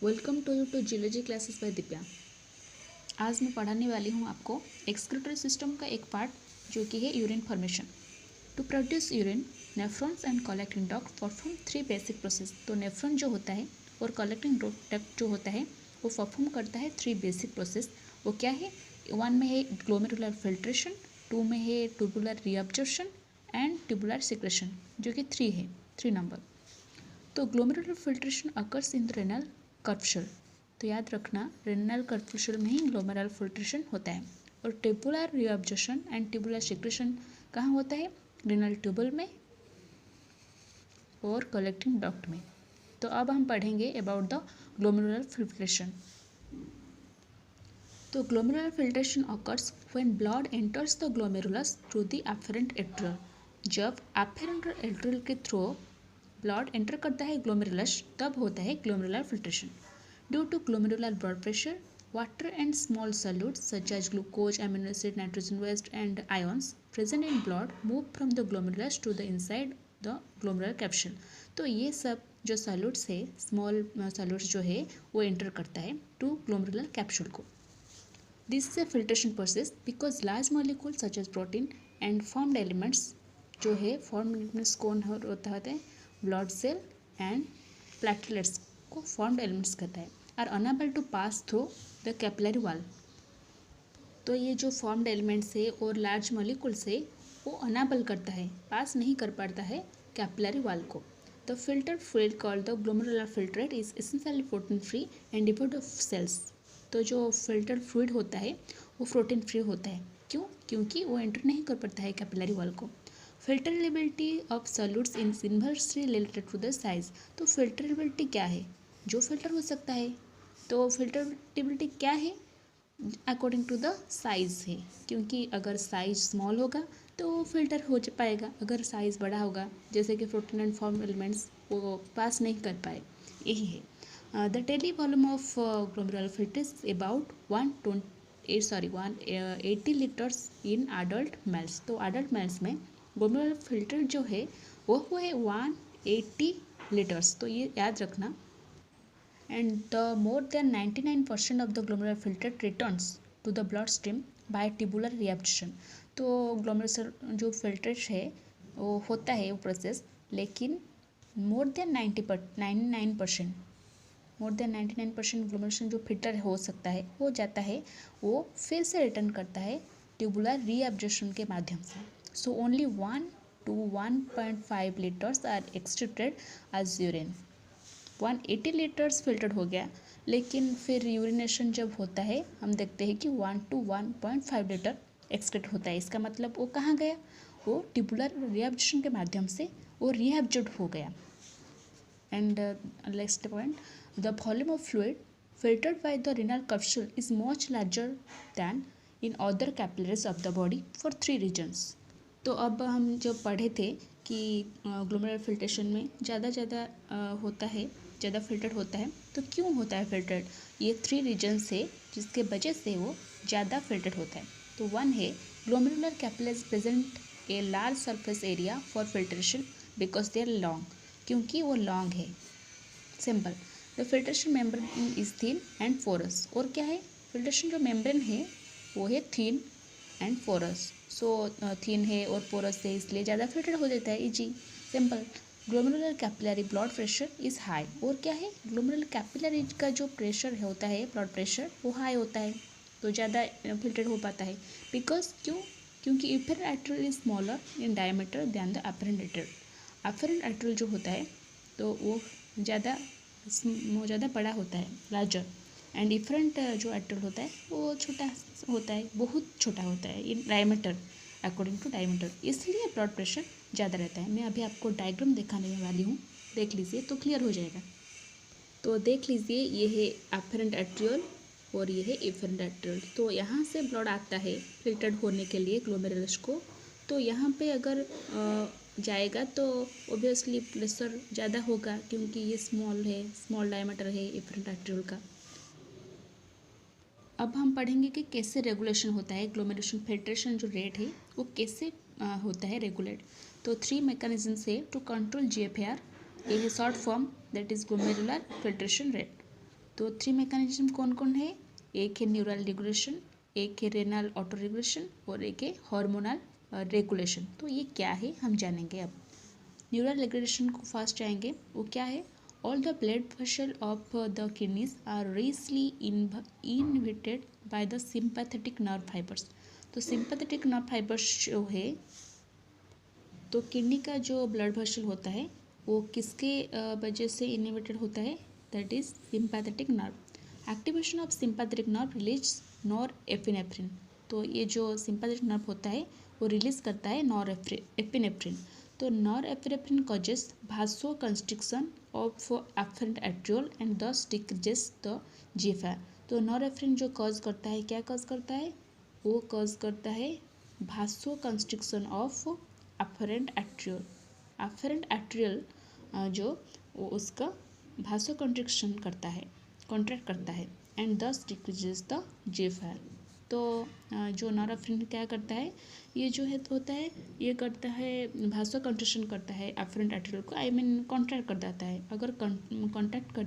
Welcome to you to geology classes by Divya. आज मैं पढ़ाने वाली हूँ आपको एक्सक्रीटरी सिस्टम का एक पार्ट जो कि है urine formation. To produce urine nephrons and collecting duct perform 3 basic process. तो नेफ्रॉन जो होता है और कलेक्टिंग डक्ट जो होता है वो परफॉर्म करता है 3 बेसिक प्रोसेस। वो क्या है? 1 में है ग्लोमेरुलर फिल्ट्रेशन, 2 में है tubular reabsorption and tubular secretion जो कि 3 है, 3 नंबर। तो glomerular filtration occurs in the renal कर्वचर। तो याद रखना, रेनल कर्वचर में ही ग्लोमेरुलर फिल्ट्रेशन होता है। और tubular reabsorption and tubular secretion कहाँ होता है? रेनल ट्यूबल में और कलेक्टिंग डक्ट में। तो अब हम पढ़ेंगे अबाउट द ग्लोमेरुलर फिल्ट्रेशन। तो glomerular filtration occurs when blood enters the glomerulus through the efferent arteriole. जब एफरेंट एट्रियल के थ्रू ब्लड एंटर करता है ग्लोमेरुलस, तब होता है glomerular filtration. Due to glomerular blood pressure, water and small solutes such as glucose, amino acid, nitrogen waste and ions present in blood move from the glomerulus to the inside the glomerular capsule। तो ये सब जो solutes है, small solutes जो है वो enter करता है टू ग्लोमेरुलर कैप्सूल को। This is a filtration process because large molecules such as protein and formed elements जो है formed elements कौन होता है? ब्लड सेल एंड प्लेटलेट्स को formed elements कहता है। Are unable to pass through the capillary wall. तो ये जो फॉर्म्ड एलिमेंट्स है और लार्ज मॉलिक्यूल्स है वो अनेबल करता है, पास नहीं कर पाता है कैपिलरी वॉल को। The filter fluid called the glomerular filtrate is essentially protein free and devoid of cells. तो जो फिल्टर फ्लूइड होता है वो प्रोटीन फ्री होता है। क्यों? क्योंकि वो एंटर नहीं कर पाता है कैपिलरी वॉल को। Filterability of solutes in inversely related to the size. तो फिल्टरेबिलिटी क्या है? जो फिल्टर हो सकता है। तो फिल्टरेबिलिटी क्या है? अकॉर्डिंग टू द साइज़ है, क्योंकि अगर साइज स्मॉल होगा तो फिल्टर हो पाएगा, अगर साइज़ बड़ा होगा जैसे कि प्रोटीन एंड फॉर्म एलिमेंट्स वो पास नहीं कर पाए, यही है। The daily volume of glomerular filters about 180 litres in adult males. तो अडल्ट मेल्स में ग्लोमेरुलर फिल्टर जो है वो है 180 लीटर्स। तो ये याद रखना। And the more than 99% of the glomerular filtrate returns to the bloodstream by tubular reabsorption। तो ग्लोमेरुलर जो फिल्ट्रेट है वो होता है वो प्रोसेस, लेकिन मोर देन 99% ग्लोमेरुलेशन जो फिल्टर हो सकता है हो जाता है, वो फिर से रिटर्न करता है ट्यूबुलर रीअब्जॉर्प्शन के माध्यम से। So only 1 to 1.5 litres are extracted as urine. 180 litres filtered हो गया, लेकिन फिर यूरिनेशन जब होता है हम देखते हैं कि 1 to 1.5 लीटर एक्सक्रेट होता है। इसका मतलब वो कहाँ गया? वो ट्यूबुलर रीअब्जॉर्प्शन के माध्यम से वो रीअब्जॉर्ब हो गया। And next point, the volume of fluid filtered by the renal capsule is much larger than in other capillaries of the body for 3 regions। तो अब हम जब पढ़े थे कि ग्लोमेरुलर फिल्ट्रेशन में ज़्यादा होता है, ज़्यादा फिल्टर होता है। तो क्यों होता है फिल्टर? ये 3 रीजन्स है जिसके वजह से वो ज़्यादा फिल्टर होता है। तो 1 है glomerular capillaries present a large surface area for filtration because they are long. क्योंकि वो लॉन्ग है। Simple, the filtration membrane is thin and porous. और क्या है? फिल्ट्रेशन जो मेम्ब्रेन है वो है thin and porous. So thin है और पोरस है, इसलिए ज़्यादा फिल्टर हो जाता है, easy, simple. Glomerular capillary blood pressure is high. और क्या है? ग्लोमेरुलर कैपिलरी का जो प्रेशर होता है, ब्लड प्रेशर, वो हाई होता है, तो ज़्यादा फिल्टर हो पाता है। बिकॉज क्यों? क्योंकि efferent artery is smaller in diameter than the afferent artery. Afferent artery जो होता है तो वो ज़्यादा बड़ा होता है, लार्जर। एंड इफरेंट जो आर्टरी होता है वो छोटा होता है, बहुत छोटा होता है in diameter, according to diameter, इसलिए ब्लड प्रेशर ज़्यादा रहता है। मैं अभी आपको डायग्राम दिखाने वाली हूँ, देख लीजिए तो क्लियर हो जाएगा। तो देख लीजिए, ये है अफरेंट आर्टरियोल और ये है इफरेंट आर्टरियोल। तो यहाँ से ब्लड आता है फिल्टर्ड होने के लिए ग्लोमेरुलस को। तो यहाँ पे अगर जाएगा तो ऑब्वियसली प्रेशर ज़्यादा होगा, क्योंकि ये स्मॉल डायमीटर है इफरेंट आर्टरियोल का। अब हम पढ़ेंगे कि कैसे रेगुलेशन होता है, ग्लोमेरुलेशन फिल्ट्रेशन जो रेट है वो कैसे होता है रेगुलेट। तो 3 मैकेनिज्म्स है टू कंट्रोल GFR। ये है short form, that is glomerular filtration rate. तो 3 मैकेनिज्म कौन कौन है? एक है न्यूरल रेगुलेशन, एक है रेनल ऑटो रेगुलेशन और एक है हार्मोनल रेगुलेशन। तो ये क्या है हम जानेंगे अब। न्यूरल रेगुलेशन को फर्स्ट जाएंगे, वो क्या है? All the blood vessel of the kidneys are richly inhibited by the sympathetic nerve fibres. तो सिंपैथेटिक नर्व फाइबर्स जो है, तो किडनी का जो ब्लड वेसल होता है वो किसके वजह से इनहिबिटेड होता है? That is sympathetic nerve. Activation of sympathetic nerve release nor epinephrine. तो ये जो सिंपैथेटिक नर्व होता है वो रिलीज करता है नॉर एपिनेफ्रिन। तो norepinephrine causes vasoconstriction of efferent arteriole and thus decreases the GFR. तो नॉर एपिनेफ्रिन जो कॉज करता है, क्या कॉज करता है? वो कॉज करता है भासो constriction of afferent atrial. Afferent atrial जो वो उसका भासो कंट्रिक्शन करता है, कॉन्ट्रैक्ट करता है and thus decreases the GFR. तो जो नॉरएपिनेफ्रिन क्या करता है, ये जो है तो होता है, ये करता है भासो कंट्रिक्शन करता है अफरेंट एट्रियल को, आई मीन कॉन्ट्रैक्ट कर देता है। अगर कॉन्ट्रैक्ट कर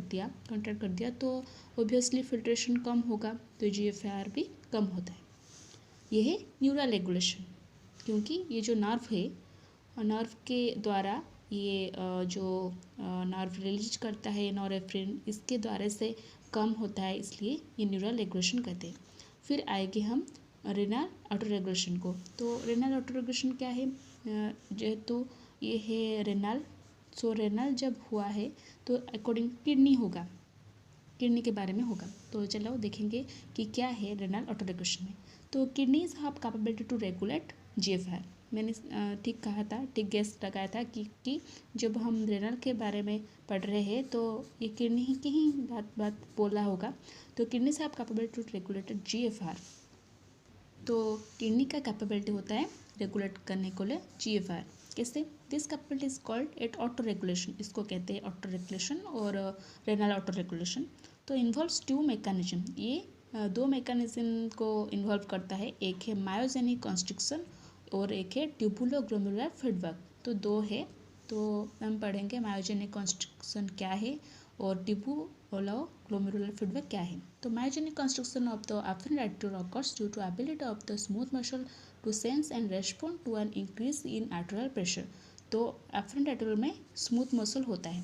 दिया तो ऑब्वियसली फिल्ट्रेशन कम होगा, तो जीएफआर भी कम होता है। ये है न्यूरल रेगुलेशन, क्योंकि ये जो नर्व है, नर्व के द्वारा ये जो नर्व रिलीज करता है नॉरएपिनेफ्रिन, इसके द्वारा से कम होता है, इसलिए ये न्यूरल रेगुलेशन कहते हैं। फिर आएंगे हम रेनल ऑटो रेगुलेशन को। तो रेनल ऑटो रेगुलेशन क्या है? जेहेतु ये है रेनल, सो रेनल जब हुआ है तो अकॉर्डिंग किडनी होगा, किडनी के बारे में होगा। तो चलो देखेंगे कि क्या है रेनल ऑटो रेगुलेशन में। तो kidneys have capability to regulate GFR. मैंने ठीक कहा था, ठीक गेस लगाया था कि जब हम रेनल के बारे में पढ़ रहे हैं तो ये किडनी की ही बात बोला होगा। तो kidneys have capability to regulate GFR. तो किडनी का कैपेबिलिटी होता है रेगुलेट करने को लिए जीएफआर। कैसे? This capability is called at autoregulation. इसको कहते हैं ऑटो रेगुलेशन और रेनल ऑटो रेगुलेशन। तो इन्वॉल्व्स 2 मैकेनिज्म। ये 2 मैकेनिज्म को इन्वॉल्व करता है। एक है मायोजेनिक कॉन्स्ट्रिक्शन और एक है ट्यूबुलोग्लोमेरुलर फीडबैक। तो 2 है, तो हम पढ़ेंगे मायोजेनिक कॉन्स्ट्रिक्शन क्या है और ट्यूबुलोग्लोमेरुलर फीडबैक क्या है। तो myogenic constriction of the afferent atrial occurs due to ability of the smooth muscle to sense and respond to an increase in arterial pressure। तो अफरेंट एट्रियल में स्मूथ मसल होता है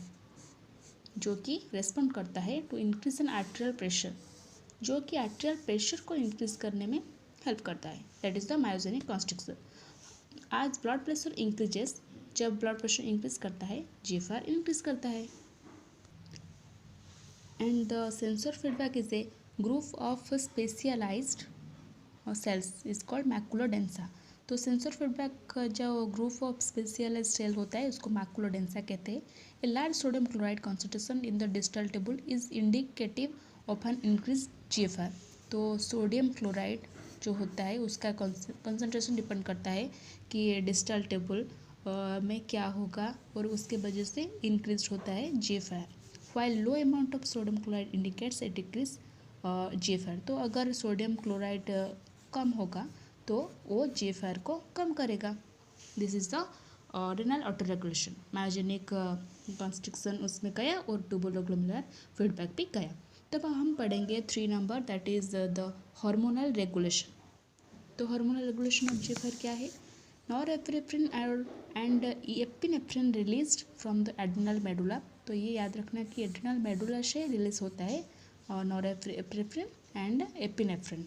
जो कि रेस्पॉन्ड करता है to increase in arterial pressure, जो कि आर्टेरियल प्रेशर को इंक्रीज करने में हेल्प करता है। That is the myogenic constriction. As blood pressure increases, जब ब्लड प्रेशर इंक्रीज करता है जीएफआर इंक्रीज करता है। And the sensor feedback is a group of specialised cells is called macula densa. तो सेंसर फीडबैक जो group of specialised cell होता है उसको मैकुला डेंसा कहते हैं। A large sodium chloride concentration in the distal table is indicative of an increase GFR. तो sodium chloride जो होता है उसका कंसंट्रेशन डिपेंड करता है कि ये डिस्टल टेबल में क्या होगा और उसके वजह से इंक्रीज होता है GFR. While low amount of sodium chloride indicates a decrease GFR. तो अगर सोडियम क्लोराइड कम होगा तो वो जीएफआर को कम करेगा। This is the renal auto regulation. Myogenic constriction उसमें गया और ट्यूबुलोग्लोमेरुलर फीडबैक भी गया। तब हम पढ़ेंगे 3 number, that is the hormonal regulation. तो हार्मोनल रेगुलेशन ऑफ जीएफआर क्या है? Norepinephrine and epinephrine released from the adrenal medulla. तो ये याद रखना कि एड्रिनल मेडुला से रिलीज होता है नॉरएपिनेफ्रिन एंड एपिनेफ्रिन,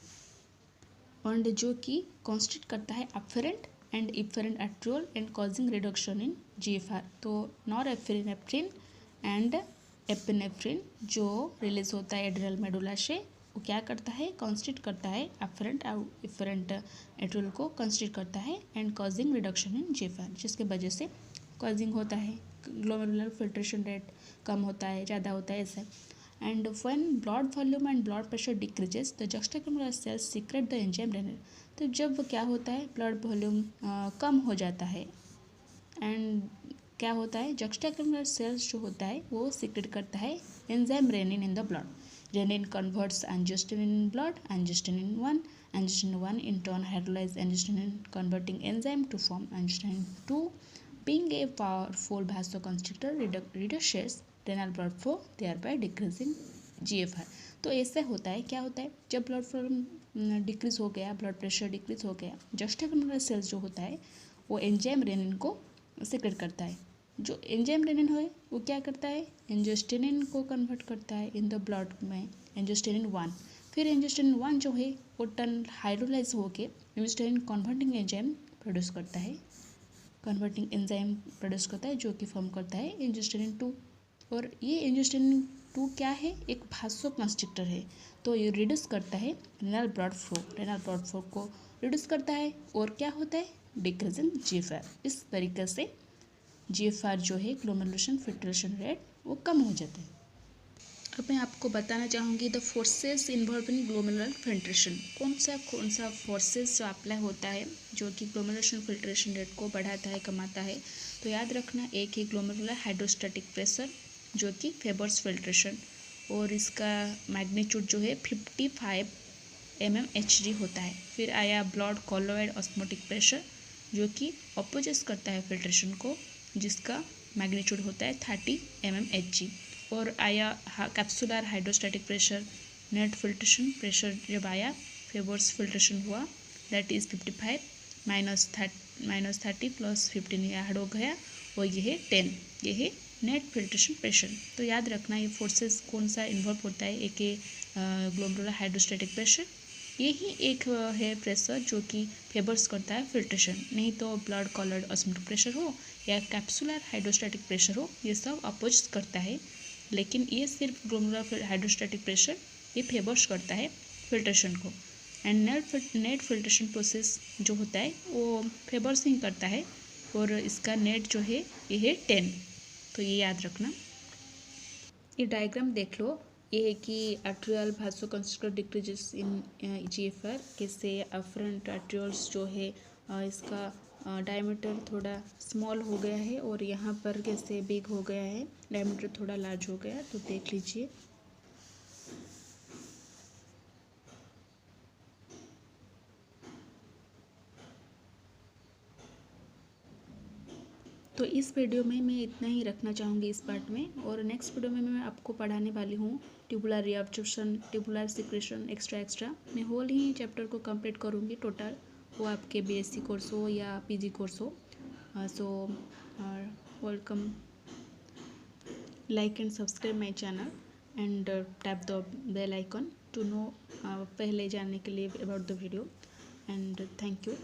और जो कि कॉन्स्टिट्यूट करता है afferent and efferent arteriole and causing reduction in GFR. तो नॉरएपिनेफ्रिन एंड एपिनेफ्रिन जो रिलीज होता है एड्रिनल मेडुला से, वो क्या करता है? कॉन्स्टिट्यूट करता है अफरेंट और इफरेंट एट्रियोल को कॉन्स्टिट्यूट करता है and causing reduction in GFR, जिसके वजह से कॉजिंग होता है ग्लोमेरुलर फिल्ट्रेशन रेट कम होता है, ज़्यादा होता है ऐसा। And when blood volume and blood pressure decreases, the juxtaglomerular cells secrete the enzyme renin। तो जब क्या होता है, ब्लड वॉल्यूम कम हो जाता है एंड क्या होता है, juxtaglomerular cells जो होता है वो सीक्रेट करता है enzyme renin in the blood. Renin converts angiotensin in blood, angiotensin 1, angiotensin 1 in turn hydrolyze angiotensin converting enzyme to form angiotensin 2। being a powerful vasoconstrictor reduces renal blood flow, thereby decreasing GFR। तो ऐसे होता है, क्या होता है, जब blood flow decrease हो गया, ब्लड प्रेशर डिक्रीज हो गया, जस्टिकुलर सेल्स जो होता है वो एंजाइम रेनिन को सिक्रेट करता है। जो एंजाइम रेनिन है वो क्या करता है, एंजियोस्टेनिन को कन्वर्ट करता है इन द ब्लड में, एंजियोस्टेनिन 1। फिर एंजियोस्टेनिन 1 जो है वो टर्न हाइड्रोलाइज होके एंजियोस्टेनिन कन्वर्टिंग एंजाइम प्रोड्यूस करता है, कन्वर्टिंग एंजाइम प्रोड्यूस करता है जो कि फॉर्म करता है एंजियोस्टेनिन 2। और ये एंजियोस्टेनिन 2 क्या है, एक भासो कंस्ट्रिक्टर है। तो ये रिड्यूस करता है रेनल ब्लड फ्लो को रिड्यूस करता है। और क्या होता है, डिक्रीज इन GFR। इस तरीके से GFR जो है, ग्लोमेरुलेशन फिल्ट्रेशन रेट, वो कम हो जाता है। अब मैं आपको बताना चाहूँगी the forces involve in glomerular filtration. कौन सा फोर्सेस जो अप्लाई होता है जो कि ग्लोमेरुलेशन फिल्ट्रेशन रेट को बढ़ाता है, कमाता है। तो याद रखना, एक है ग्लोमेरुलर हाइड्रोस्टैटिक प्रेशर जो कि फेवर्स फिल्ट्रेशन, और इसका मैग्नीट्यूड जो है 55 mmHg होता है। फिर आया ब्लड कॉलोइड ऑस्मोटिक प्रेशर जो कि अपोजेस करता है फिल्ट्रेशन को, जिसका मैग्नीट्यूड होता है 30 mmHg। और आया capsular hydrostatic pressure, net filtration pressure जब आया, फेवर्स फिल्ट्रेशन हुआ, दैट इज़ 55 -30 + 15 ऐड हो गया, और ये है 10, ये है नेट फिल्ट्रेशन प्रेशर। तो याद रखना ये फोर्सेस कौन सा इन्वॉल्व होता है, एक है ग्लोमेरुलर हाइड्रोस्टैटिक प्रेशर, यही एक है प्रेशर जो कि फेवर्स करता है फिल्ट्रेशन। नहीं तो ब्लड कॉलोइड ऑस्मोटिक प्रेशर हो या कैप्सुलर हाइड्रोस्टैटिक प्रेशर हो, ये सब अपोज करता है। लेकिन ये सिर्फ ग्लोमेरुलर हाइड्रोस्टैटिक प्रेशर ये फेवर्स करता है फिल्ट्रेशन को। एंड नेट फिल्ट्रेशन प्रोसेस जो होता है वो फेवर्स ही करता है, और इसका नेट जो है ये है 10। तो ये याद रखना। ये डायग्राम देख लो, ये है कि आर्ट्रियल भासोकंस्ट्रिक्टर डिक्रीजेस इन GFR, कैसे अफरेंट आर्ट्रियोल्स जो है इसका डायमीटर थोड़ा स्मॉल हो गया है, और यहाँ पर कैसे बिग हो गया है, डायमीटर थोड़ा लार्ज हो गया, तो देख लीजिए। तो इस वीडियो में मैं इतना ही रखना चाहूँगी इस पार्ट में, और नेक्स्ट वीडियो में मैं आपको पढ़ाने वाली हूँ tubular reabsorption, tubular secretion, extra. मैं होल ही चैप्टर को कंप्लीट करूँगी टोटल, वो आपके BSc कोर्स हो या PG कोर्स हो। So welcome, like and subscribe my channel and tap the bell icon to know पहले जानने के लिए about the video, and thank you.